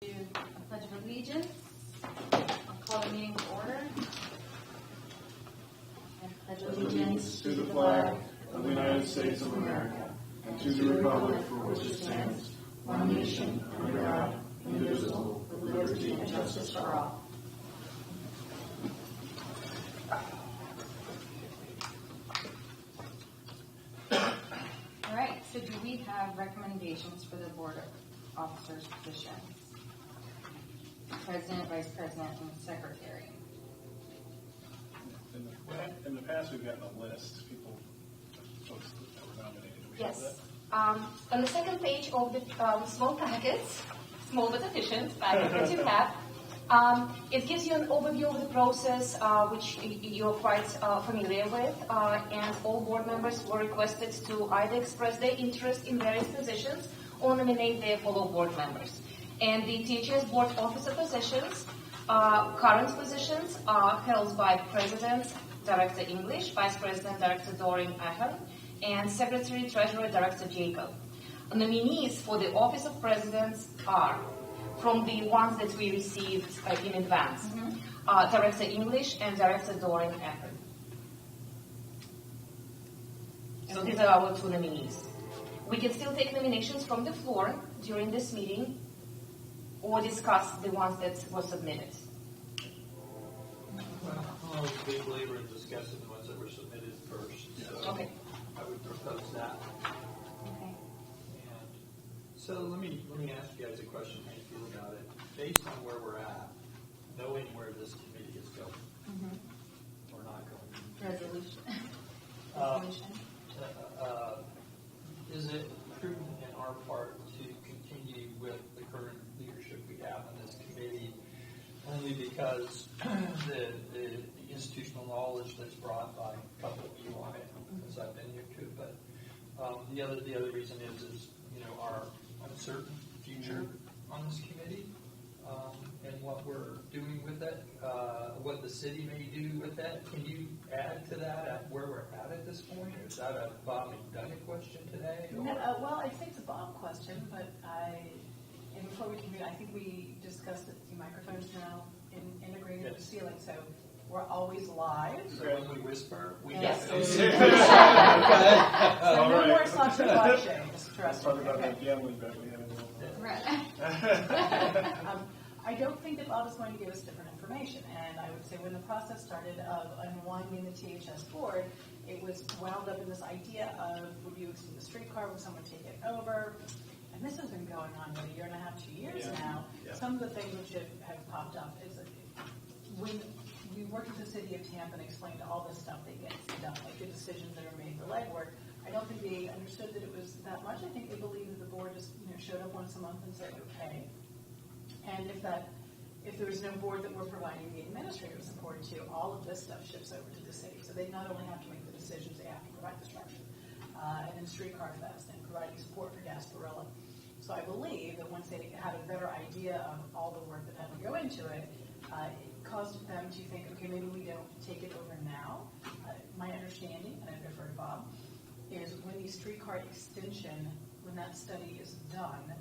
A pledge of allegiance. I'll call the meeting to order. I pledge allegiance to the flag of the United States of America and to the republic for which it stands, one nation, under God, indivisible, with liberty and justice for all. All right, so do we have recommendations for the board of officers positions? President, vice president, and secretary. In the past, we've gotten a list. Folks that were nominated. Do we have Yes. that? On the second page of the small packets, small but efficient packet that you have, it gives you an overview of the process, which you're quite familiar with, and all board members were requested to either express their interest in various positions or nominate their fellow board members. And the teachers' board officer positions, current positions, are held by President, Director English, Vice President, Director Doreen Ahern, and Secretary, Treasurer, Director Jacob. Nominees for the Office of President are, from the ones that we received in advance, Director English and Director Doreen Ahern. So these are our two nominees. We can still take nominations from the floor during this meeting or discuss the ones that were submitted. Well, I'm a big believer in discussing the ones that were submitted first. So Okay. I would propose that. Okay. And so let me ask you guys a question. How you feel about it? Based on where we're at, knowing where this committee is going, or not going. Resolution. Is it prudent in our part to continue with the current leadership we have on this committee, only because the institutional knowledge that's brought by a couple of you on it, because I've been here too, but the other reason is our uncertain future on this committee, and what we're doing with it, what the city may do with that. Can you add to that at where we're at this point? Or is that a Bob McDonough question today? No, well, I think it's a Bob question, but and before we can do it, I think we discussed that the microphones now integrated with the ceiling, so we're always live. So when we whisper, we Yes. have So All no right. more slots for watching, just trust me. Talk about Okay. that gambling bet we had in the Right. I don't think that Bob is going to give us different information, and I would say when the process started of unwinding the THS board, it was wound up in this idea of, would you extend the streetcar, would someone take it over? And this has been going on for 1.5 years, 2 years now. Yeah. Some of the things which have popped up is that when we worked with the city of Tampa and explained all this stuff that gets done, like the decisions that are made, the legwork, I don't think they understood that it was that much. I think they believed that the board just showed up once a month and said, okay. And if there was no board that we're providing the administrative support to, all of this stuff shifts over to the city. So they not only have to make the decisions, they have to provide the structure. And then Streetcar Fest and providing support for Gasparilla. So I believe that once they had a better idea of all the work that had to go into it, it caused them to think, okay, maybe we don't take it over now. My understanding, and I defer to Bob, is when the streetcar extension, when that study is done,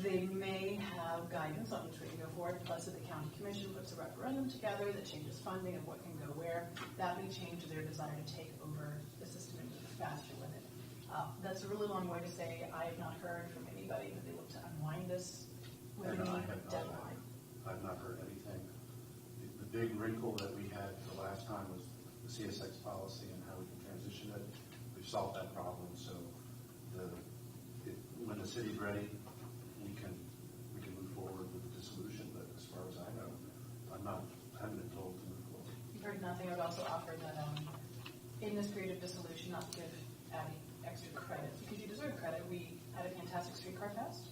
they may have guidance on which way to go forward, plus if the county commission puts a referendum together that changes funding of what can go where, that may change their desire to take over the system and move faster with it. That's a really long way to say I have not heard from anybody that they look to unwind this with And any I have deadline. I've not heard anything. The big wrinkle that we had the last time was the CSX policy and how we can transition it. We've solved that problem, so when the city's ready, we can move forward with the dissolution. But as far as I know, I haven't been told to move forward. You've heard nothing. I would also offer that in this period of dissolution, not to give Abby extra credit, because you deserve credit. We had a fantastic Streetcar Fest,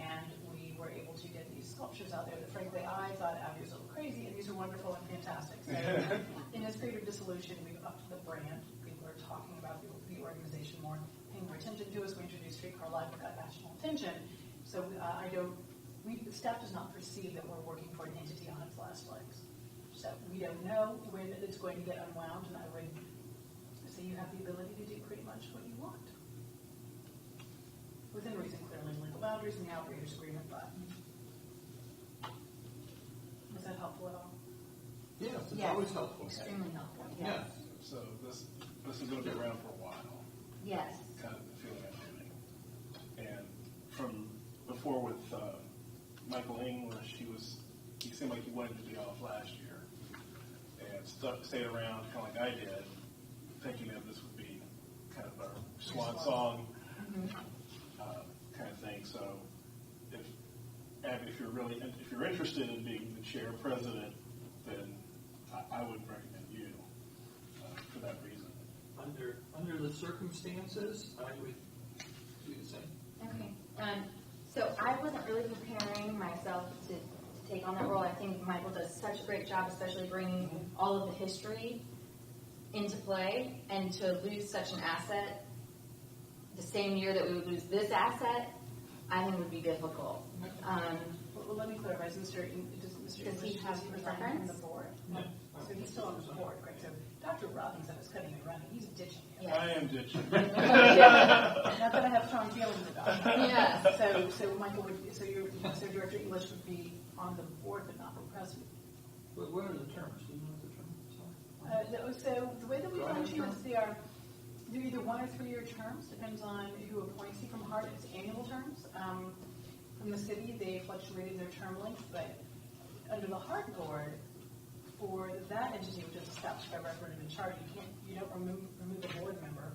and we were able to get these sculptures out there that, frankly, I thought Abby was a little crazy, and these are wonderful and fantastic. So in this period of dissolution, we've upped the brand. People are talking about the organization more, paying more attention to us. We introduced Streetcar Live, we got national attention. So staff does not perceive that we're working for an entity on its last legs. So we don't know when it's going to get unwound, and I would say you have the ability to do pretty much what you want. Within reason, clearly, legal boundaries and the operators agreement, but It's Yes. always helpful. Extremely helpful, Yeah. yes. So this is going to be around for a while, Yes. kind of the feeling I'm getting. And from before with Michael English, he seemed like he wanted to be off last year and stayed around kind of like I did, thinking that this would be kind of our swan song kind of thing. So Abby, if you're interested in being the chair president, then I would recommend you for that reason. Under the circumstances, I would do the same. Okay. So I wasn't really preparing myself to take on that role. I think Michael does such a great job, especially bringing all of the history into play, and to lose such an asset the same year that we would lose this asset, I think would be difficult. Well, let me clarify. Does Mr. Does he have resign from preference? the board? No. So he's still on the board, right? So Dr. Robinson is cutting and running. He's ditching you. Yes. I am ditching. Not that I have strong feelings about it. Yes. So Michael so Director English would be on the board, but not the president. But what are the terms? Do you know what the terms are? So the way that we fund you is they're either 1 or 3 year terms, depends on who appoints you. From Hart, it's annual terms. From the city, they fluctuated their term length, but under the Hart board, for that entity, which is established by referendum and charter, you don't remove a board member.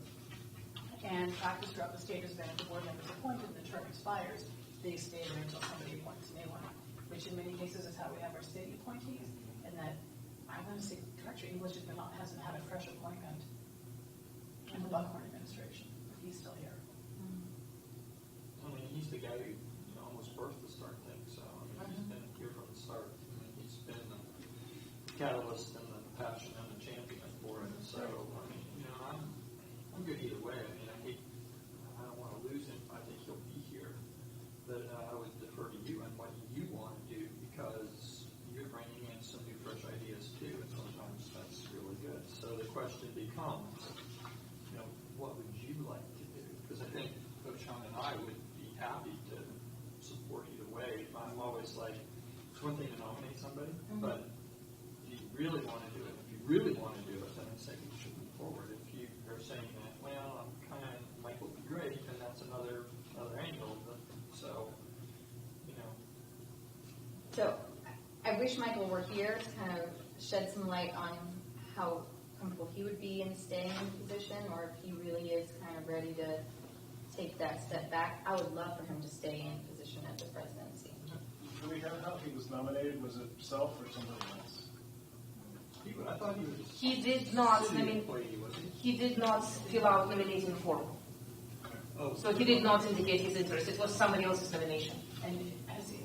And practice throughout the state has been if the board member is appointed and the term expires, they stay there until somebody appoints a new one, which in many cases is how we have our city appointees. And that I want to say Director English hasn't had a fresh appointment in the Buckhorn administration. He's still here. I mean, he's the guy who almost birthed the START thing, so he's been here from the start. I mean, he's been the catalyst and the passion and the champion for it. So, I mean, I'm good either way. I mean, I don't want to lose him. I think he'll be here. But I would defer to you and what you want to do, because you're bringing in some new, fresh ideas too, and sometimes that's really good. So the question becomes, what would you like to do? Because I think Coach Sean and I would be happy to support either way. I'm always like, it's one thing to nominate somebody, but do you really want to do it? If you really want to do it, then I say we should move forward. If you are saying that, well, I'm kind of, Michael would be great, then that's another angle. But, so. So I wish Michael were here to kind of shed some light on how comfortable he would be in staying in position, or if he really is kind of ready to take that step back. I would love for him to stay in position at the presidency. Do we have how he was nominated? Was it self or somebody else? I thought he was. He did not. City employee, wasn't he? He did not fill out nominating form. Oh, So he did not indicate his interest. It was somebody else's nomination. And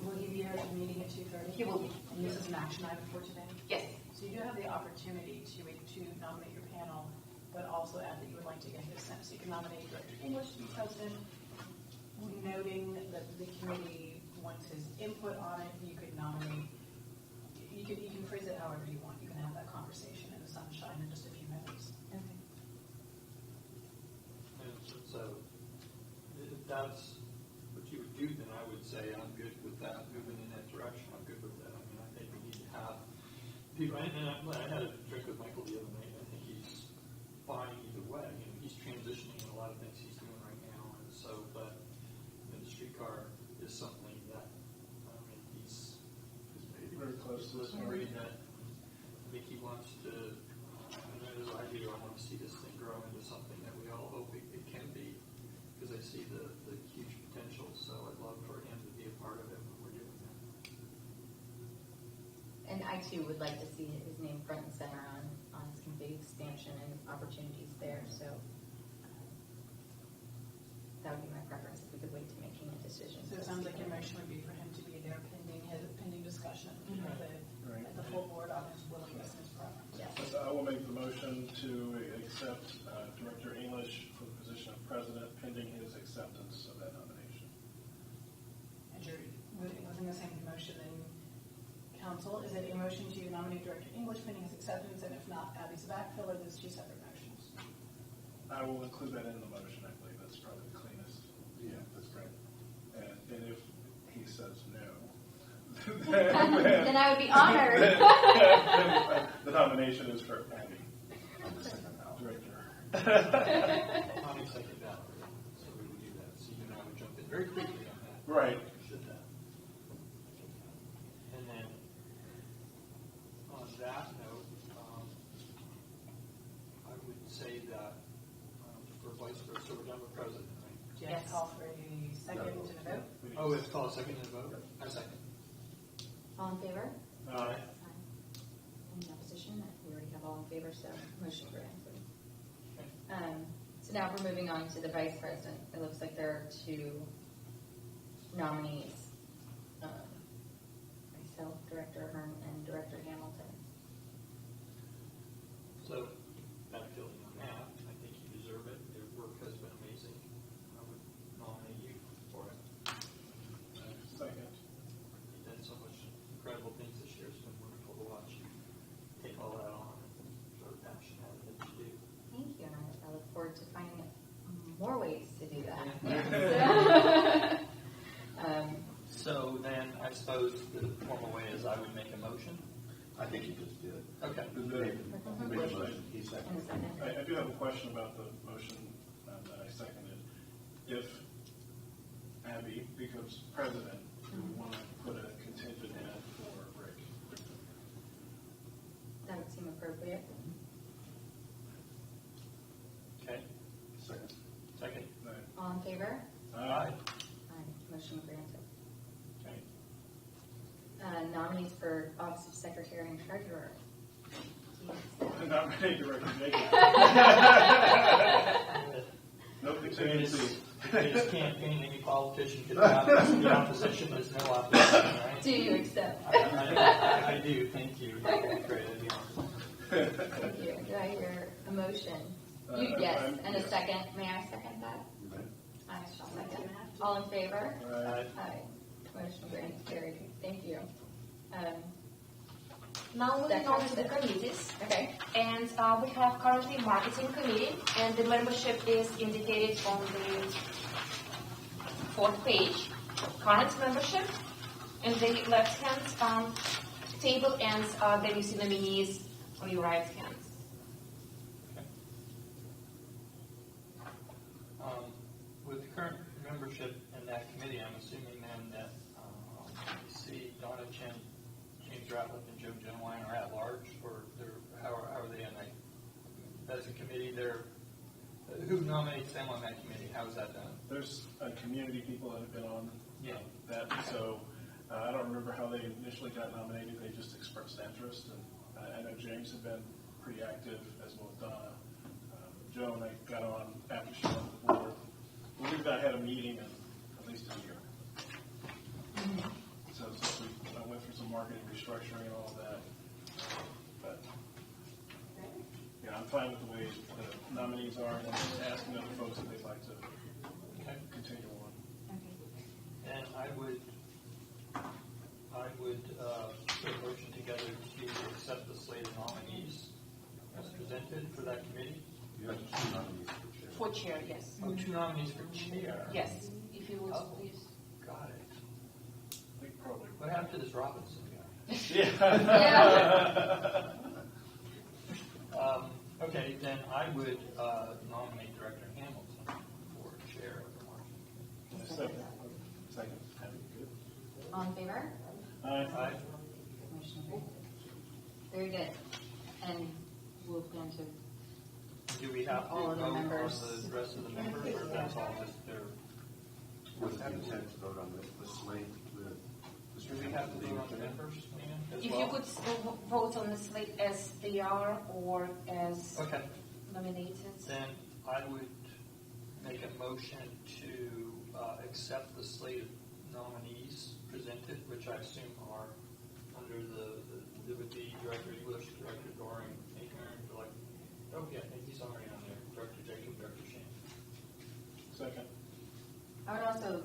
will he be here at the meeting at 2:30? He will be. And this is an action item for today? Yes. So you do have the opportunity to nominate your panel, but also add that you would like to get his sense. So you can nominate Director English to be president, noting that the committee wants his input on it. You could nominate, you can phrase it however you want. You can have that conversation in the sunshine in just a few minutes. Okay. And so, if that's what you would do, then I would say I'm good with that, moving in that direction. I'm good with that. I mean, I think we need to have people, and I had a drink with Michael the other night, and I think he's fine either way. He's transitioning in a lot of things he's doing right now, and so, but the streetcar is something that, he's Very close to this. story that I think he wants to, as I do, I want to see this thing grow into something that we all hope it can be, because I see the huge potential. So I'd love for him to be a part of it when we're doing that. And I too would like to see his name front and center on some big expansion and opportunities there. So that would be my preference if we could wait to making a decision. So it sounds like your motion would be for him to be there pending discussion at the full board on his willingness and his preference. Yes. So I will make the motion to accept Director English for the position of president pending his acceptance of that nomination. And you're within the same motion in council, is it a motion to nominate Director English pending his acceptance, and if not, Abby's backfill, or there's two separate motions? I will include that in the motion. I believe that's probably the cleanest. Yeah, that's great. And if he says no, Then I would be honored. The nomination is for Abby, I'm the second now. director. Tommy seconded that, so we would do that. So you and I would jump in very quickly on that. Right. Should that. And then, on that note, I would say that for vice versa, so we're done with president, right? Yes. Call for a second to the vote. Oh, we have to call a second and vote? I second. All in favor? Aye. Any opposition? We already have all in favor, so motion granted. Okay. So now we're moving on to the vice president. It looks like there are two nominees. Myself, Director Ahern, and Director Hamilton. So, that feeling on that, I think you deserve it. Your work has been amazing. I would nominate you for it. Second. You've done so much incredible things this year. It's been wonderful to watch you take all that on and show the passion out of it that you do. Thank you, and I look forward to finding more ways to do that. So then, I suppose the formal way is I would make a motion. I think you just did. Okay. You made a motion, he In a seconded. second. I do have a question about the motion that I seconded. If Abby becomes president, do we want to put a contingent in for Rick? That would seem appropriate. Okay. Second. Second. All in favor? Aye. Aye. Motion granted. Okay. Nominees for Office of Secretary and Treasurer. Nominate Director Jacob. No The greatest, contingency. the greatest campaign any politician could have is the opposition. There's no opposition, right? Do you accept? I do. Thank you. Great. I'd be honored. Thank you. Do I hear a motion? You, yes, and a yes. second. May I second that? You ready? I shall second. All in favor? Aye. Aye. Motion granted, carried. Thank you. Now moving Second. on to the committees. Okay. And we have currently marketing committee, and the membership is indicated on the fourth page. Current membership, in the left hand table, and then you see nominees on your right hand. With the current membership in that committee, I'm assuming then that you see Donna Chen, James Ratliff, and Joe Genowine are at large, or how are they in that? As a committee, who nominates them on that committee? How is that done? There's community people that have been on Yeah. that, so I don't remember how they initially got nominated. They just expressed interest, and I know James had been pretty active, as well as Donna. Joe and I got on after she left the board. We've not had a meeting in at least a year. So since I went through some marketing restructuring and all of that, but yeah, I'm fine with the way the nominees are, and just asking other folks if they'd like to continue on. Okay. And I would put a motion together to accept the slate of nominees as presented for that committee. You have two nominees for chair. For chair, yes. Oh, two nominees for chair. Yes, if you would, Oh. please. Got it. I think probably. What happened to this Robinson guy? Yeah. Okay, then I would nominate Director Hamilton for chair of the marketing. Second. Good. All in favor? Aye. Motion granted. Very good. And we'll plan to, Do we have to All of the vote on members. the rest of the members, or that's all just their? With the intent to vote on the slate, Do we have to vote on the members, Leanne, as If well? you could vote on the slate as they are or as Okay, nominated. then I would make a motion to accept the slate of nominees presented, which I assume are under it would be Director English, Director Doring, he's already on there, Director Jacob, Director Shane. Second. I would also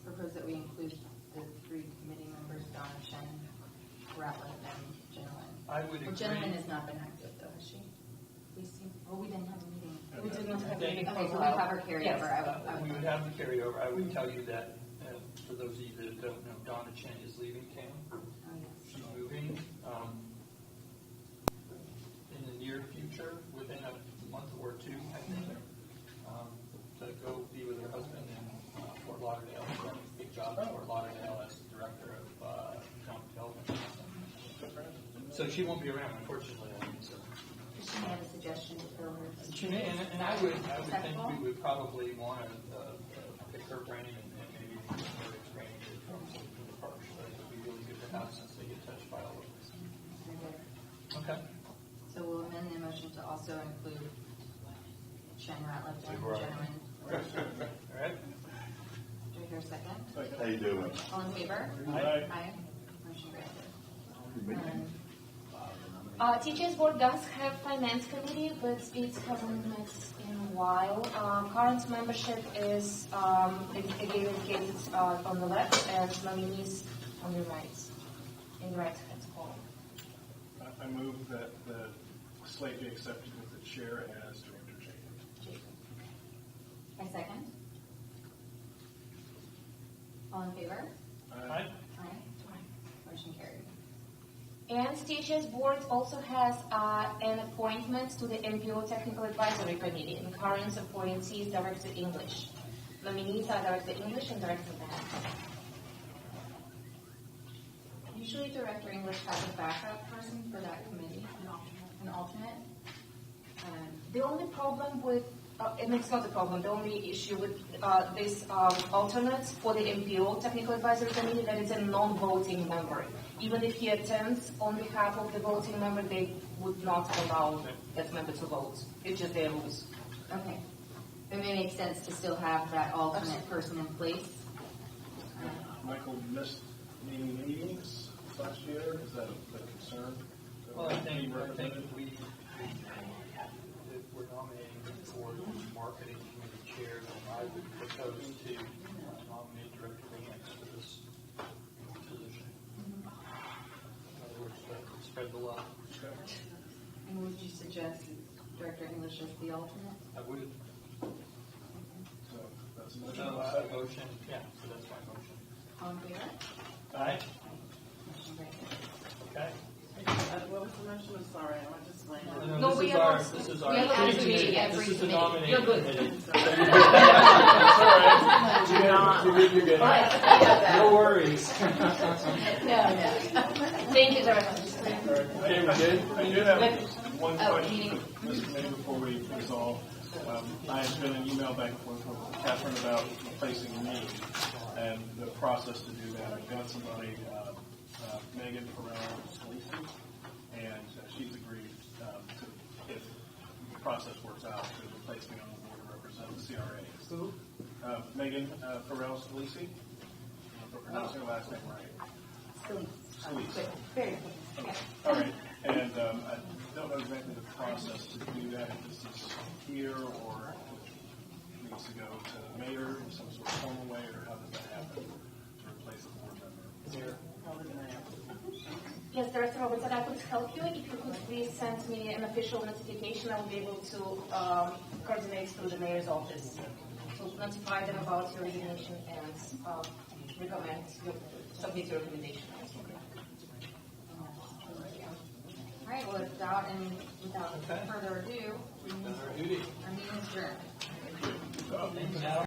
propose that we include the three committee members, Donna Chen, Ratliff, and Genowine. I would Well, agree. Genowine has not been active, though, has she? We didn't have a meeting. We did not have Okay. any. Okay, so we have her carryover. Yes. I We would would have the carryover. I would tell you that, for those of you that don't know, Donna Chen is leaving town. Oh, yes. She's moving in the near future, within a month or two, I think, to go be with her husband in Fort Lauderdale. She's got a big job in Fort Lauderdale as director of television. So she won't be around, unfortunately. So. Does she have a suggestion to fill her? She may, and I would think we would probably want to pick her brain and maybe her brain from the park. So it would be really good to have since they get touched by all of this. Okay. So we'll amend the motion to also include Chen Ratliff and Right. Jenneman. All right. Do we hear a second? How you doing? All in favor? Aye. Aye. Motion granted. Teachers Board does have finance committee, but it hasn't met in a while. Current membership is again indicated on the left and nominees on the right, in the right-hand column. I move that the slate be accepted with the chair as Director Jacob. I second. All in favor? Aye. Aye. Motion carried. And Teachers Board also has an appointment to the MPO Technical Advisory Committee. And current appointee is Director English. Nominees are Director English and Director Math. Usually Director English has a backup person for that committee, an alternate. The only problem with, and it's not a problem, the only issue with this alternate for the MPO Technical Advisory Committee, that it's a non-voting member. Even if he attends on behalf of the voting member, they would not allow that member to vote. It's just their rules. Okay. It may make sense to still have that alternate person in place. Michael missed many meetings last year. Is that a concern? Well, I think we if we're nominating for the marketing committee chair, then I would propose to nominate Director Vance for this position. In other words, spread the love. And would you suggest Director English as the alternate? I would. So that's a motion. No, motion. Yeah, so that's my motion. All in favor? Aye. Motion granted. Okay. What was the motion? I'm sorry, I went to explain. No, this we is are our, not- this is we our are not committee. creating every This is the committee. nominating You're good. committee. You're good. No worries. Thank you, Director. Okay, we good? I do have one Oh, question meeting. for this committee before we resolve. I have been an email back and forth with Catherine about replacing me and the process to do that. I've got somebody, Megan Farrell-Scalisi, and she's agreed to, if the process works out, to replace me on the board to represent the CRA. Who? Megan Farrell-Scalisi, if I'm pronouncing her last name right. Scalisi. Very good. All right, and I don't know exactly the process to do that, if this is here or if it needs to go to the mayor in some sort of formal way, or how does that happen to replace a board member? Here. Yes, Director Roberts, and I could help you. If you could please send me an official notification, I'll be able to coordinate through the mayor's office to notify them about your resignation and submit your recommendation. All right, well, without Okay. further ado, That's our duty. our meeting is adjourned. Thank you.